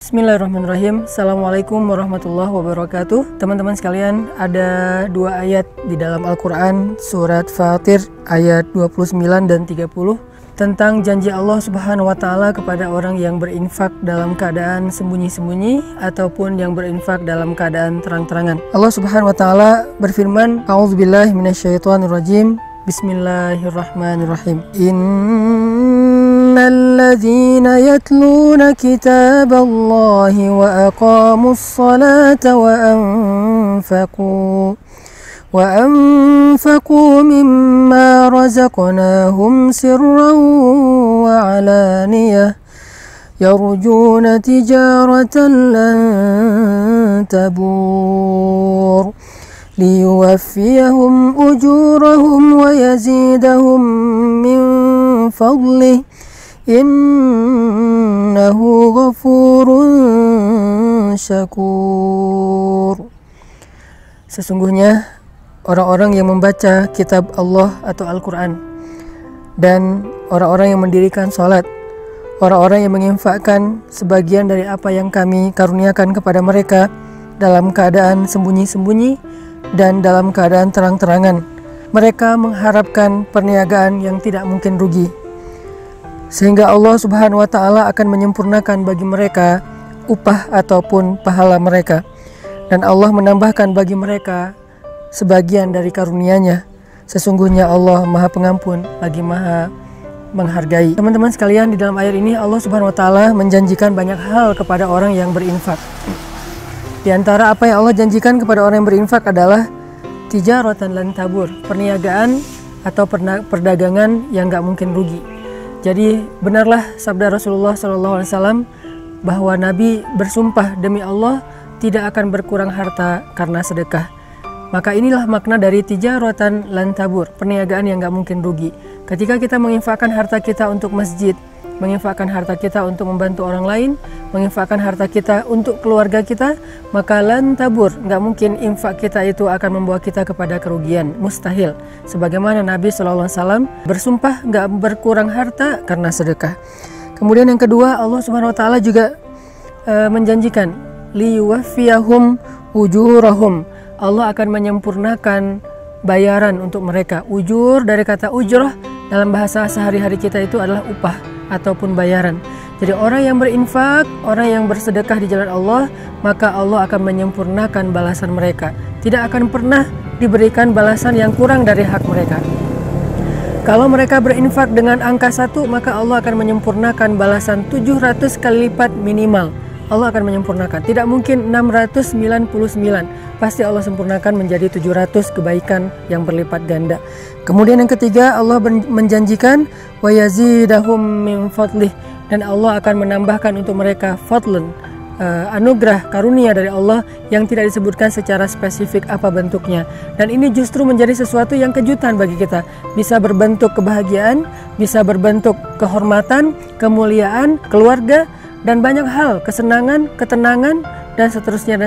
Bismillahirrahmanirrahim. Assalamualaikum warahmatullahi wabarakatuh. Teman-teman sekalian, ada dua ayat di dalam Al-Quran, surat Fatir ayat 29 dan 30, tentang janji Allah Subhanahu wa Ta'ala kepada orang yang berinfak dalam keadaan sembunyi-sembunyi ataupun yang berinfak dalam keadaan terang-terangan. Allah Subhanahu wa Ta'ala berfirman, A'udzubillahi minasyaitonirrajim. Bismillahirrahmanirrahim. Innalladzina yatluna kitaballahi wa aqamus salata wa anfaqu mimma razaqnahum sirran wa alaniyah yarjuna tijaratan lan tabur liyuwaffiyahum ujurahum wa yazidahum min fadlih innahu ghafurun syakur. Sesungguhnya orang-orang yang membaca kitab Allah atau Al-Quran dan orang-orang yang mendirikan sholat, orang-orang yang menginfakkan sebagian dari apa yang kami karuniakan kepada mereka dalam keadaan sembunyi-sembunyi dan dalam keadaan terang-terangan, mereka mengharapkan perniagaan yang tidak mungkin rugi, sehingga Allah Subhanahu wa Ta'ala akan menyempurnakan bagi mereka upah ataupun pahala mereka, dan Allah menambahkan bagi mereka sebagian dari karunia-Nya. Sesungguhnya Allah Maha Pengampun lagi Maha menghargai. Teman-teman sekalian, di dalam ayat ini Allah Subhanahu wa Ta'ala menjanjikan banyak hal kepada orang yang berinfak. Di antara apa yang Allah janjikan kepada orang yang berinfak adalah tijaratan lan tabur, perniagaan atau perdagangan yang gak mungkin rugi. Jadi benarlah sabda Rasulullah SAW bahwa Nabi bersumpah demi Allah tidak akan berkurang harta karena sedekah. Maka inilah makna dari tijaratan lan tabur, perniagaan yang gak mungkin rugi. Ketika kita menginfakkan harta kita untuk masjid, menginfakkan harta kita untuk membantu orang lain, menginfakkan harta kita untuk keluarga kita, maka lan tabur, gak mungkin infak kita itu akan membawa kita kepada kerugian, mustahil. Sebagaimana Nabi SAW bersumpah gak berkurang harta karena sedekah. Kemudian yang kedua, Allah Subhanahu wa Ta'ala juga menjanjikan liyuwaffiyahum ujurahum, Allah akan menyempurnakan bayaran untuk mereka. Ujur dari kata ujrah dalam bahasa sehari-hari kita itu adalah upah ataupun bayaran. Jadi orang yang berinfak, orang yang bersedekah di jalan Allah, maka Allah akan menyempurnakan balasan mereka. Tidak akan pernah diberikan balasan yang kurang dari hak mereka. Kalau mereka berinfak dengan angka 1, maka Allah akan menyempurnakan balasan 700 kali lipat minimal. Allah akan menyempurnakan. Tidak mungkin 699. Pasti Allah sempurnakan menjadi 700 kebaikan yang berlipat ganda. Kemudian yang ketiga, Allah menjanjikan wa yazidahum min fadlih, dan Allah akan menambahkan untuk mereka fadlun, anugerah karunia dari Allah yang tidak disebutkan secara spesifik apa bentuknya. Dan ini justru menjadi sesuatu yang kejutan bagi kita. Bisa berbentuk kebahagiaan, bisa berbentuk kehormatan, kemuliaan, keluarga, dan banyak hal, kesenangan, ketenangan, dan seterusnya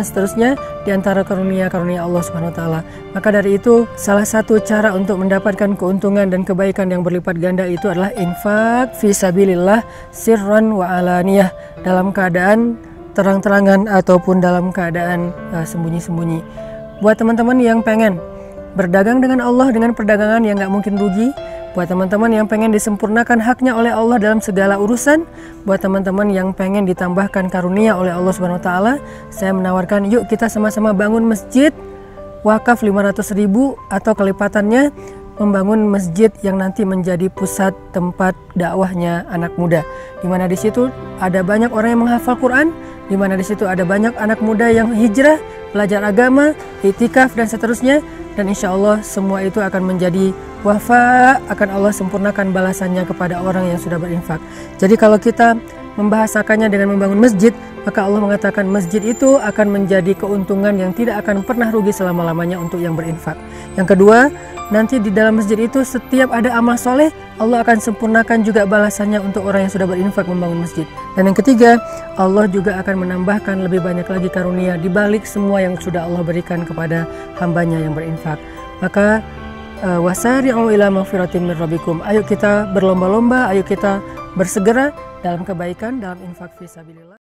di antara karunia-karunia Allah Subhanahu wa Ta'ala. Maka dari itu, salah satu cara untuk mendapatkan keuntungan dan kebaikan yang berlipat ganda itu adalah infak fi sabilillah sirran wa alaniyah, dalam keadaan terang-terangan ataupun dalam keadaan sembunyi-sembunyi. Buat teman-teman yang pengen berdagang dengan Allah dengan perdagangan yang gak mungkin rugi, buat teman-teman yang pengen disempurnakan haknya oleh Allah dalam segala urusan, buat teman-teman yang pengen ditambahkan karunia oleh Allah Subhanahu wa Ta'ala, saya menawarkan yuk kita sama-sama bangun masjid wakaf 500.000 atau kelipatannya, membangun masjid yang nanti menjadi pusat tempat dakwahnya anak muda, di mana di situ ada banyak orang yang menghafal Quran, di mana di situ ada banyak anak muda yang hijrah, belajar agama, iktikaf dan seterusnya. Dan insya Allah semua itu akan menjadi wafa, akan Allah sempurnakan balasannya kepada orang yang sudah berinfak. Jadi kalau kita membahasakannya dengan membangun masjid, maka Allah mengatakan masjid itu akan menjadi keuntungan yang tidak akan pernah rugi selama-lamanya untuk yang berinfak. Yang kedua, nanti di dalam masjid itu setiap ada amal soleh, Allah akan sempurnakan juga balasannya untuk orang yang sudah berinfak membangun masjid. Dan yang ketiga, Allah juga akan menambahkan lebih banyak lagi karunia di balik semua yang sudah Allah berikan kepada hambanya yang berinfak. Maka wasari'u ila maghfiratin min rabbikum. Ayo kita berlomba-lomba, ayo kita bersegera dalam kebaikan, dalam infak fisabilillah.